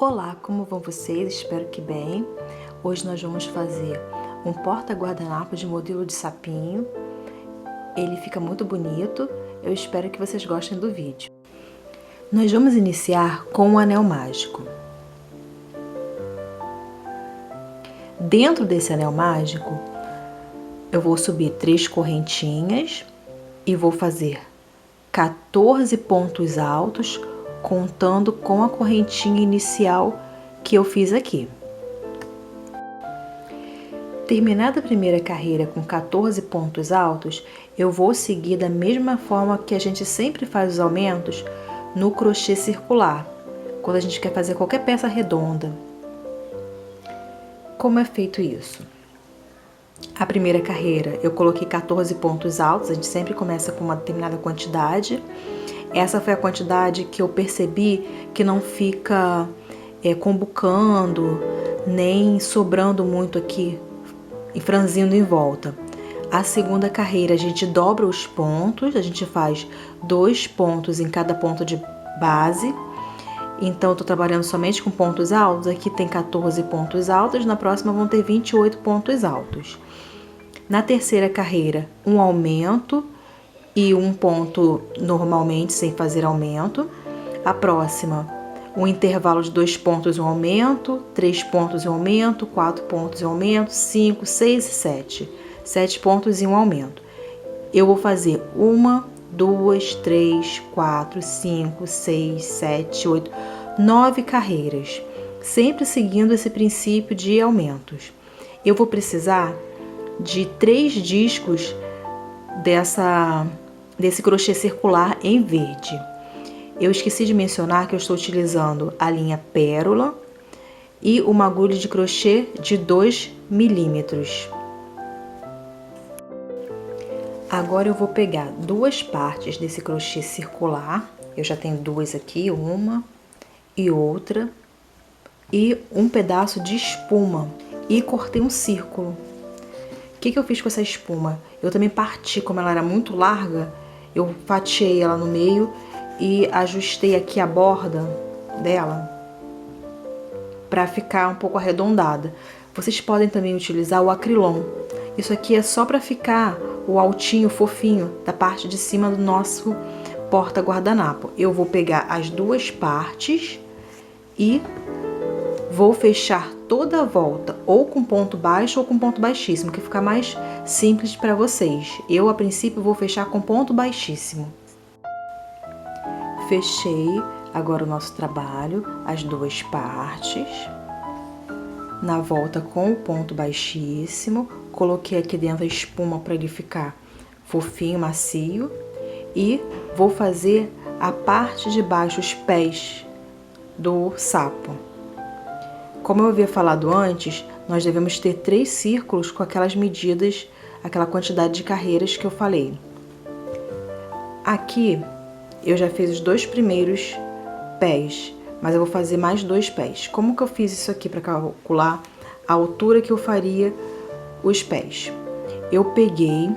Olá, como vão vocês? Espero que bem. Hoje nós vamos fazer um porta-guardanapo de modelo de sapinho. Ele fica muito bonito. Eu espero que vocês gostem do vídeo. Nós vamos iniciar com um anel mágico. Dentro desse anel mágico, eu vou subir 3 correntinhas e vou fazer 14 pontos altos, contando com a correntinha inicial que eu fiz aqui. Terminada a primeira carreira com 14 pontos altos, eu vou seguir da mesma forma que a gente sempre faz os aumentos no crochê circular, quando a gente quer fazer qualquer peça redonda. Como é feito isso? A primeira carreira eu coloquei 14 pontos altos, a gente sempre começa com uma determinada quantidade. Essa foi a quantidade que eu percebi que não fica combucando, nem sobrando muito aqui e franzindo em volta. A segunda carreira a gente dobra os pontos, a gente faz 2 pontos em cada ponto de base. Então, eu tô trabalhando somente com pontos altos, aqui tem 14 pontos altos, na próxima vão ter 28 pontos altos. Na terceira carreira, um aumento e um ponto normalmente sem fazer aumento. A próxima, um intervalo de 2 pontos um aumento, 3 pontos um aumento, 4 pontos um aumento, 5, 6 e 7. 7 pontos e um aumento. Eu vou fazer 1, 2, 3, 4, 5, 6, 7, 8, 9 carreiras, sempre seguindo esse princípio de aumentos. Eu vou precisar de 3 discos desse crochê circular em verde. Eu esqueci de mencionar que eu estou utilizando a linha pérola e uma agulha de crochê de 2 milímetros. Agora eu vou pegar 2 partes desse crochê circular, eu já tenho 2 aqui, uma e outra, e um pedaço de espuma, e cortei um círculo. O que eu fiz com essa espuma? Eu também parti, como ela era muito larga, eu fatiei ela no meio e ajustei aqui a borda dela para ficar um pouco arredondada. Vocês podem também utilizar o acrilon. Isso aqui é só para ficar o altinho, fofinho, da parte de cima do nosso porta-guardanapo. Eu vou pegar as 2 partes e vou fechar toda a volta, ou com ponto baixo ou com ponto baixíssimo, que fica mais simples para vocês. Eu, a princípio, vou fechar com ponto baixíssimo. Fechei agora o nosso trabalho, as 2 partes. Na volta com o ponto baixíssimo, coloquei aqui dentro a espuma para ele ficar fofinho, macio. E vou fazer a parte de baixo, os pés do sapo. Como eu havia falado antes, nós devemos ter 3 círculos com aquelas medidas, aquela quantidade de carreiras que eu falei. Aqui eu já fiz os 2 primeiros pés, mas eu vou fazer mais 2 pés. Como que eu fiz isso aqui para calcular a altura que eu faria os pés? Eu peguei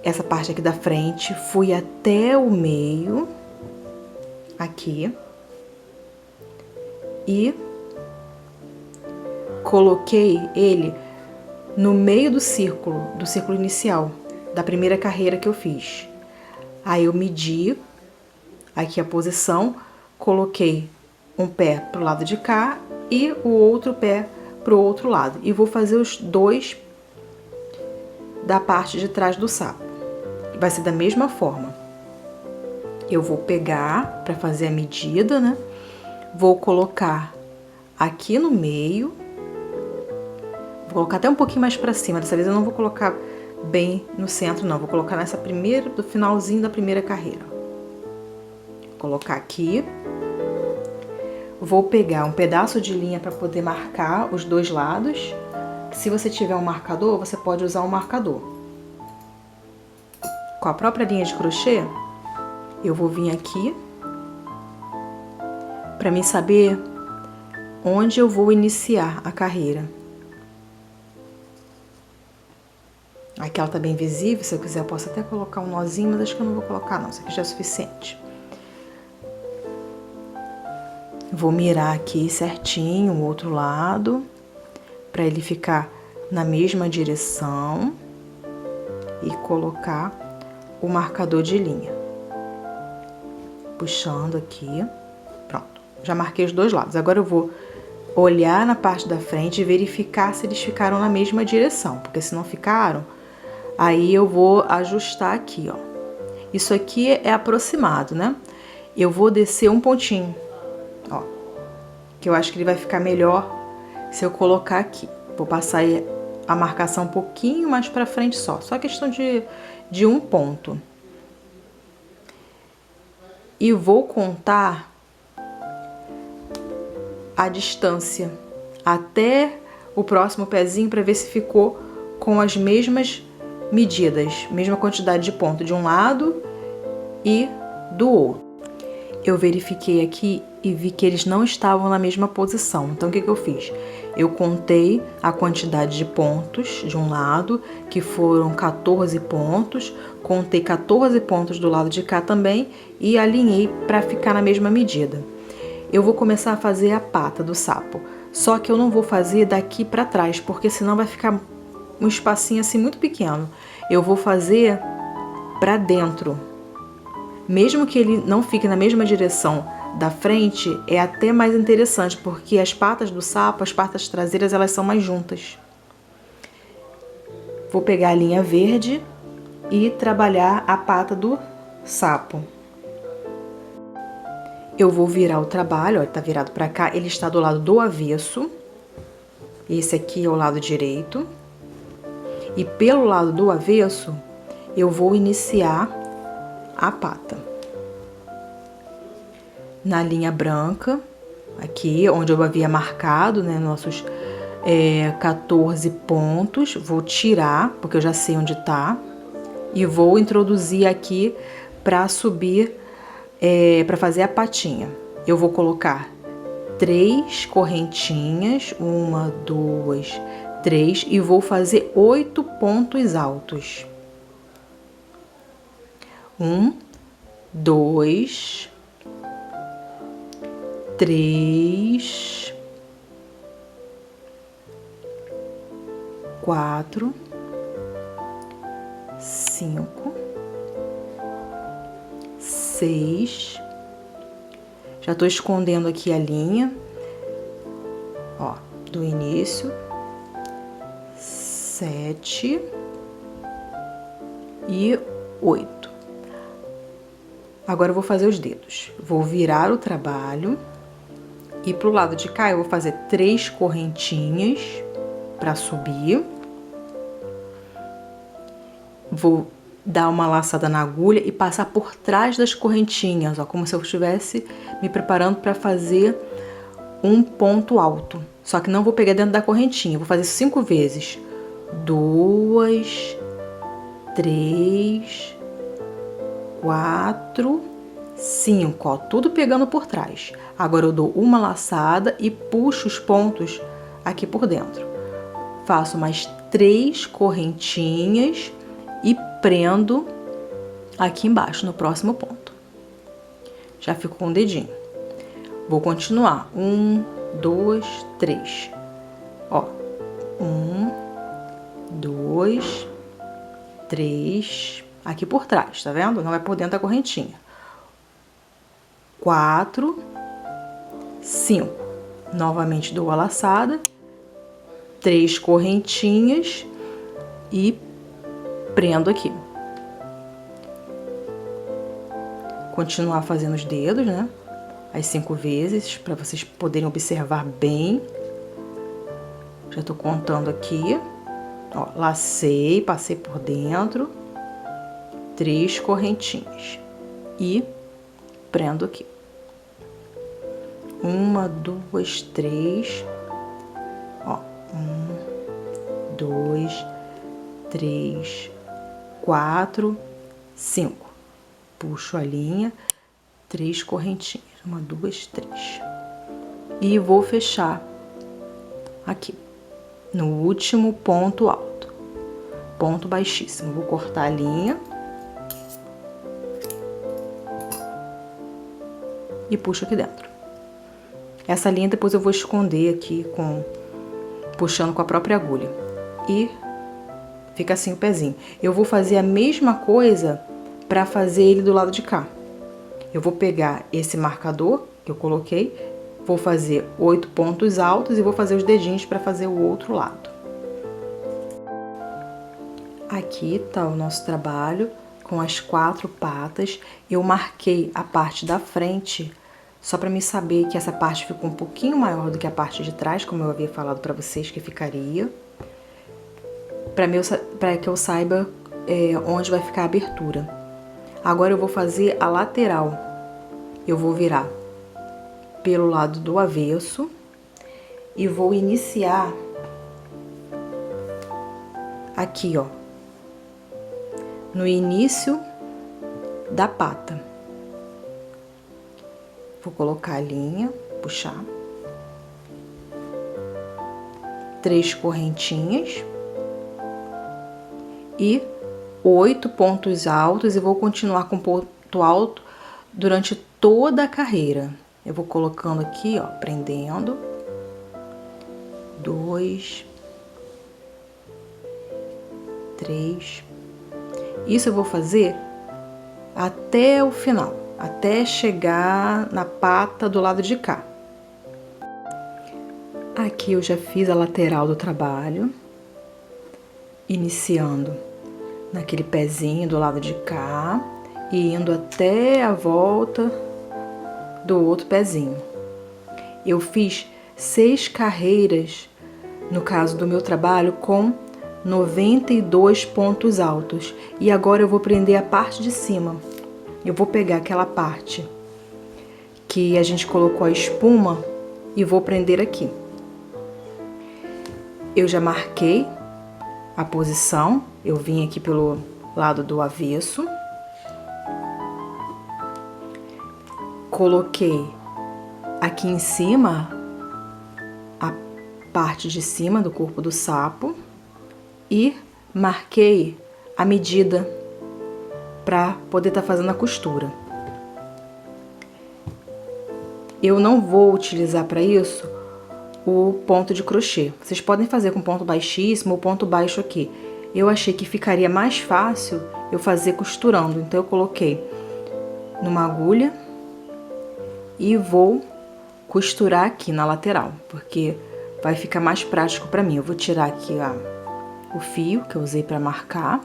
essa parte aqui da frente, fui até o meio, aqui, e coloquei ele no meio do círculo inicial, da primeira carreira que eu fiz. Aí eu medi aqui a posição, coloquei um pé pro lado de cá e o outro pé pro outro lado. E vou fazer os 2 da parte de trás do sapo. Vai ser da mesma forma. Eu vou pegar para fazer a medida, né? Vou colocar aqui no meio. Vou colocar até um pouquinho mais para cima. Dessa vez eu não vou colocar bem no centro, não. Vou colocar nessa primeira, do finalzinho da primeira carreira. Vou colocar aqui. Vou pegar um pedaço de linha para poder marcar os 2 lados. Se você tiver um marcador, você pode usar um marcador. Com a própria linha de crochê, eu vou vir aqui para mim saber onde eu vou iniciar a carreira. Aqui ela tá bem visível, se eu quiser eu posso até colocar um nozinho, mas acho que eu não vou colocar não, isso aqui já é suficiente. Vou mirar aqui certinho o outro lado, para ele ficar na mesma direção e colocar o marcador de linha. Puxando aqui, pronto. Já marquei os dois lados. Agora eu vou olhar na parte da frente e verificar se eles ficaram na mesma direção, porque se não ficaram, aí eu vou ajustar aqui, ó. Isso aqui é aproximado, né? Eu vou descer um pontinho, ó, que eu acho que ele vai ficar melhor se eu colocar aqui. Vou passar a marcação um pouquinho mais pra frente só questão de um ponto. E vou contar a distância até o próximo pezinho para ver se ficou com as mesmas medidas, mesma quantidade de ponto de um lado e do outro. Eu verifiquei aqui e vi que eles não estavam na mesma posição. Então, o que eu fiz? Eu contei a quantidade de pontos de um lado, que foram 14 pontos, contei 14 pontos do lado de cá também e alinhei para ficar na mesma medida. Eu vou começar a fazer a pata do sapo, só que eu não vou fazer daqui para trás, porque senão vai ficar um espacinho assim muito pequeno. Eu vou fazer para dentro. Mesmo que ele não fique na mesma direção da frente, é até mais interessante, porque as patas do sapo, as patas traseiras, elas são mais juntas. Vou pegar a linha verde e trabalhar a pata do sapo. Eu vou virar o trabalho, ó, tá virado pra cá, ele está do lado do avesso. Esse aqui é o lado direito. E pelo lado do avesso, eu vou iniciar a pata. Na linha branca, aqui onde eu havia marcado, né, nossos 14 pontos, vou tirar, porque eu já sei onde tá, e vou introduzir aqui para subir, para fazer a patinha. Eu vou colocar 3 correntinhas, 1, 2, 3, e vou fazer 8 pontos altos. 1, 2, 3, 4, 5, 6. Já tô escondendo aqui a linha, ó, do início. 7 e 8. Agora eu vou fazer os dedos. Vou virar o trabalho e pro lado de cá eu vou fazer 3 correntinhas para subir. Vou dar uma laçada na agulha e passar por trás das correntinhas, ó, como se eu estivesse me preparando para fazer um ponto alto. Só que não vou pegar dentro da correntinha, vou fazer 5 vezes. 2, 3, 4, 5, ó, tudo pegando por trás. Agora eu dou uma laçada e puxo os pontos aqui por dentro. Faço mais 3 correntinhas e prendo aqui embaixo, no próximo ponto. Já ficou com o dedinho. Vou continuar. 1, 2, 3. Ó, 1, 2, 3, aqui por trás, tá vendo? Não é por dentro da correntinha. 4, 5. Novamente dou a laçada, 3 correntinhas e prendo aqui. Continuar fazendo os dedos, né? As 5 vezes, para vocês poderem observar bem. Já tô contando aqui. Ó, lacei, passei por dentro, 3 correntinhas e prendo aqui. 1, 2, 3. Ó, 1, 2, 3, 4, 5. Puxo a linha, 3 correntinhas. 1, 2, 3. E vou fechar aqui. No último ponto alto, ponto baixíssimo. Vou cortar a linha e puxo aqui dentro. Essa linha depois eu vou esconder aqui, puxando com a própria agulha. E fica assim o pezinho. Eu vou fazer a mesma coisa para fazer ele do lado de cá. Eu vou pegar esse marcador que eu coloquei, vou fazer 8 pontos altos e vou fazer os dedinhos para fazer o outro lado. Aqui tá o nosso trabalho com as 4 patas. Eu marquei a parte da frente só para me saber que essa parte ficou um pouquinho maior do que a parte de trás, como eu havia falado para vocês que ficaria. Para que eu saiba onde vai ficar a abertura. Agora eu vou fazer a lateral. Eu vou virar pelo lado do avesso e vou iniciar aqui, ó, no início da pata. Vou colocar a linha, puxar 3 correntinhas e 8 pontos altos e vou continuar com ponto alto durante toda a carreira. Eu vou colocando aqui, ó, prendendo. 2, 3. Isso eu vou fazer até o final, até chegar na pata do lado de cá. Aqui eu já fiz a lateral do trabalho, iniciando naquele pezinho do lado de cá e indo até a volta do outro pezinho. Eu fiz 6 carreiras, no caso do meu trabalho, com 92 pontos altos. E agora eu vou prender a parte de cima. Eu vou pegar aquela parte que a gente colocou a espuma e vou prender aqui. Eu já marquei a posição, eu vim aqui pelo lado do avesso. Coloquei aqui em cima a parte de cima do corpo do sapo e marquei a medida para poder estar fazendo a costura. Eu não vou utilizar para isso o ponto de crochê. Vocês podem fazer com ponto baixíssimo ou ponto baixo aqui. Eu achei que ficaria mais fácil eu fazer costurando, então eu coloquei numa agulha e vou costurar aqui na lateral, porque vai ficar mais prático para mim. Eu vou tirar aqui o fio que eu usei para marcar.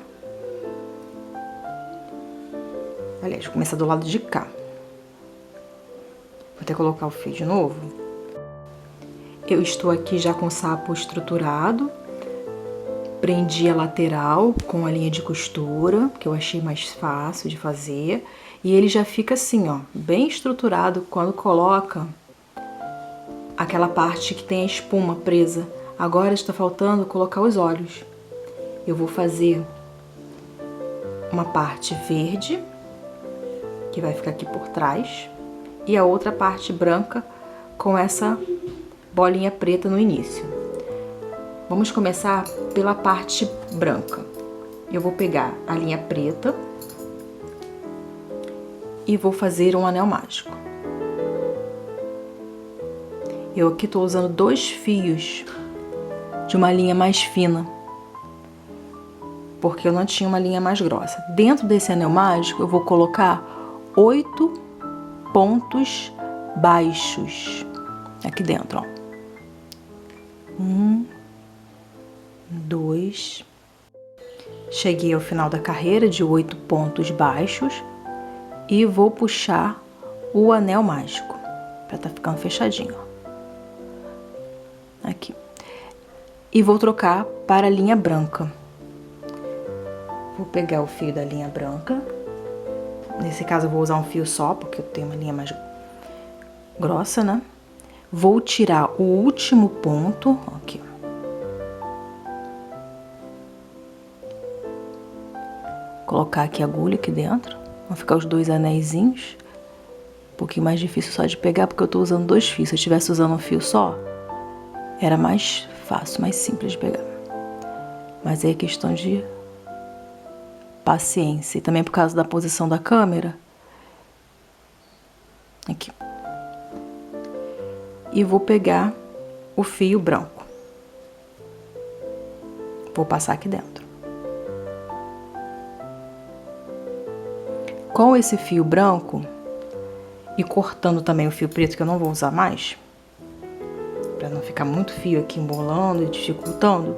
Aliás, vou começar do lado de cá. Vou até colocar o fio de novo. Eu estou aqui já com o sapo estruturado. Prendi a lateral com a linha de costura, que eu achei mais fácil de fazer. E ele já fica assim, ó, bem estruturado quando coloca aquela parte que tem a espuma presa. Agora está faltando colocar os olhos. Eu vou fazer uma parte verde, que vai ficar aqui por trás, e a outra parte branca com essa bolinha preta no início. Vamos começar pela parte branca. Eu vou pegar a linha preta e vou fazer um anel mágico. Eu aqui tô usando 2 fios de uma linha mais fina, porque eu não tinha uma linha mais grossa. Dentro desse anel mágico eu vou colocar 8 pontos baixos aqui dentro, ó. 1, 2. Cheguei ao final da carreira de 8 pontos baixos e vou puxar o anel mágico para tá ficando fechadinho, ó. Aqui. E vou trocar para a linha branca. Vou pegar o fio da linha branca. Nesse caso eu vou usar um fio só, porque eu tenho uma linha mais grossa, né? Vou tirar o último ponto, aqui, ó. Colocar aqui a agulha aqui dentro. Vão ficar os 2 anéisinhos. Um pouquinho mais difícil só de pegar, porque eu tô usando 2 fios. Se eu estivesse usando um fio só, era mais fácil, mais simples de pegar. Mas aí é questão de paciência. E também por causa da posição da câmera. Aqui. e vou pegar o fio branco. Vou passar aqui dentro. Com esse fio branco e cortando também o fio preto, que eu não vou usar mais, para não ficar muito fio aqui embolando e dificultando,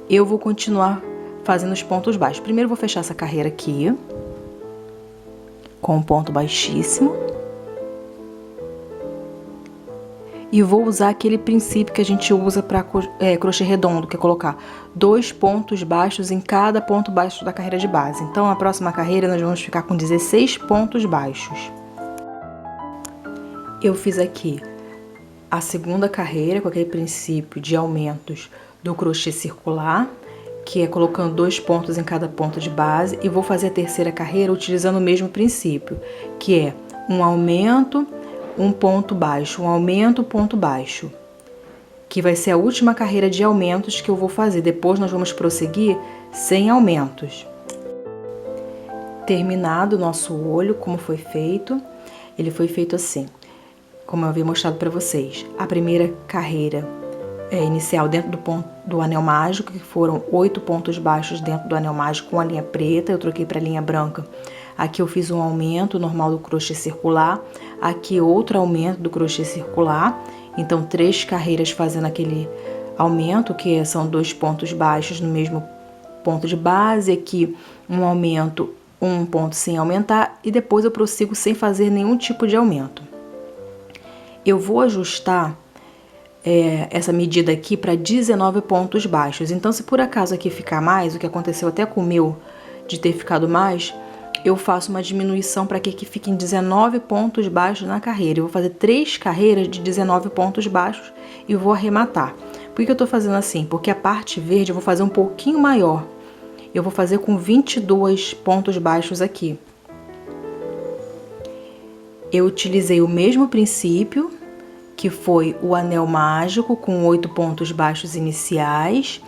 eu vou continuar fazendo os pontos baixos. Primeiro eu vou fechar essa carreira aqui com um ponto baixíssimo e vou usar aquele princípio que a gente usa para crochê redondo, que é colocar 2 pontos baixos em cada ponto baixo da carreira de base. Então, na próxima carreira nós vamos ficar com 16 pontos baixos. Eu fiz aqui a segunda carreira com aquele princípio de aumentos do crochê circular, que é colocando 2 pontos em cada ponto de base, e vou fazer a terceira carreira utilizando o mesmo princípio, que é um aumento, um ponto baixo, um aumento, ponto baixo, que vai ser a última carreira de aumentos que eu vou fazer. Depois nós vamos prosseguir sem aumentos. Terminado o nosso olho, como foi feito, ele foi feito assim, como eu havia mostrado para vocês. A primeira carreira inicial dentro do anel mágico, que foram 8 pontos baixos dentro do anel mágico com a linha preta, eu troquei para a linha branca. Aqui eu fiz um aumento normal do crochê circular, aqui outro aumento do crochê circular, então 3 carreiras fazendo aquele aumento, que são 2 pontos baixos no mesmo ponto de base, aqui um aumento, um ponto sem aumentar, e depois eu prossigo sem fazer nenhum tipo de aumento. Eu vou ajustar essa medida aqui para 19 pontos baixos, então se por acaso aqui ficar mais, o que aconteceu até com o meu de ter ficado mais, eu faço uma diminuição para que aqui fiquem 19 pontos baixos na carreira. Eu vou fazer 3 carreiras de 19 pontos baixos e vou arrematar. Por que eu tô fazendo assim? Porque a parte verde eu vou fazer um pouquinho maior. Eu vou fazer com 22 pontos baixos aqui. Eu utilizei o mesmo princípio, que foi o anel mágico com 8 pontos baixos iniciais,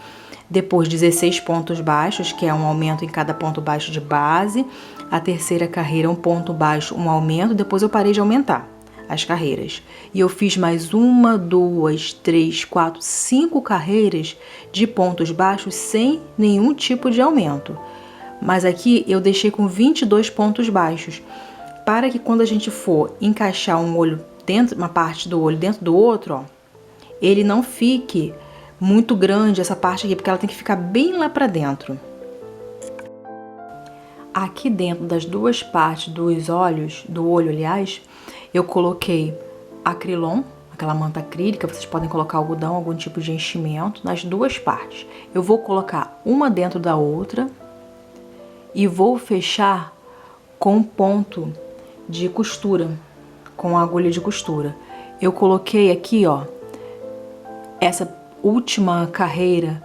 depois 16 pontos baixos, que é um aumento em cada ponto baixo de base. A terceira carreira, um ponto baixo, um aumento. Depois eu parei de aumentar as carreiras. E eu fiz mais 1, 2, 3, 4, 5 carreiras de pontos baixos sem nenhum tipo de aumento. Mas aqui eu deixei com 22 pontos baixos, para que quando a gente for encaixar um olho dentro, uma parte do olho dentro do outro, ó, ele não fique muito grande essa parte aqui, porque ela tem que ficar bem lá pra dentro. Aqui dentro das duas partes dos olhos, do olho, aliás, eu coloquei acrilon, aquela manta acrílica, vocês podem colocar algodão, algum tipo de enchimento, nas duas partes. Eu vou colocar uma dentro da outra e vou fechar com ponto de costura, com a agulha de costura. Eu coloquei aqui, ó, essa última carreira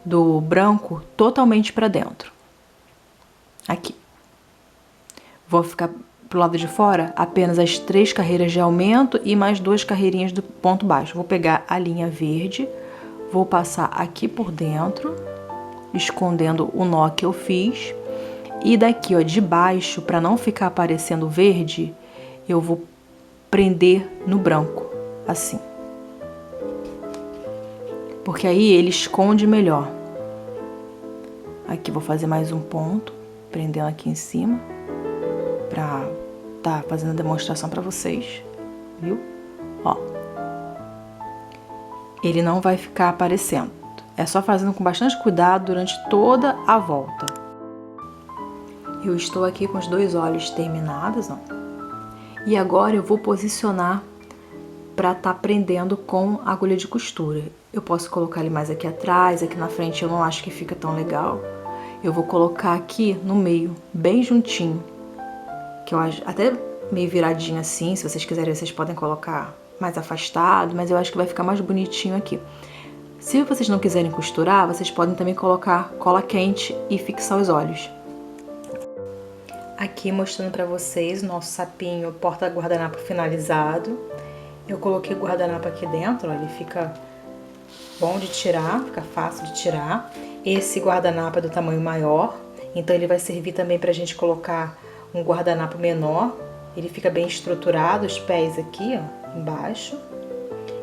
do branco totalmente para dentro. Aqui. Vou ficar pro lado de fora apenas as 3 carreiras de aumento e mais 2 carreirinhas do ponto baixo. Vou pegar a linha verde, vou passar aqui por dentro, escondendo o nó que eu fiz. E daqui, ó, de baixo, para não ficar aparecendo verde, eu vou prender no branco, assim. Porque aí ele esconde melhor. Aqui vou fazer mais um ponto, prendendo aqui em cima, pra tá fazendo a demonstração pra vocês, viu? Ó. Ele não vai ficar aparecendo. É só fazendo com bastante cuidado durante toda a volta. Eu estou aqui com os 2 olhos terminados, ó. E agora eu vou posicionar para tá prendendo com a agulha de costura. Eu posso colocar ele mais aqui atrás, aqui na frente eu não acho que fica tão legal. Eu vou colocar aqui no meio, bem juntinho, que eu acho até meio viradinho assim. Se vocês quiserem, vocês podem colocar mais afastado, mas eu acho que vai ficar mais bonitinho aqui. Se vocês não quiserem costurar, vocês podem também colocar cola quente e fixar os olhos. Aqui mostrando pra vocês o nosso sapinho porta-guardanapo finalizado. Eu coloquei o guardanapo aqui dentro, ó, ele fica bom de tirar, fica fácil de tirar. Esse guardanapo é do tamanho maior, então ele vai servir também pra gente colocar um guardanapo menor. Ele fica bem estruturado, os pés aqui, ó, embaixo.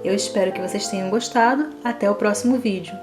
Eu espero que vocês tenham gostado. Até o próximo vídeo.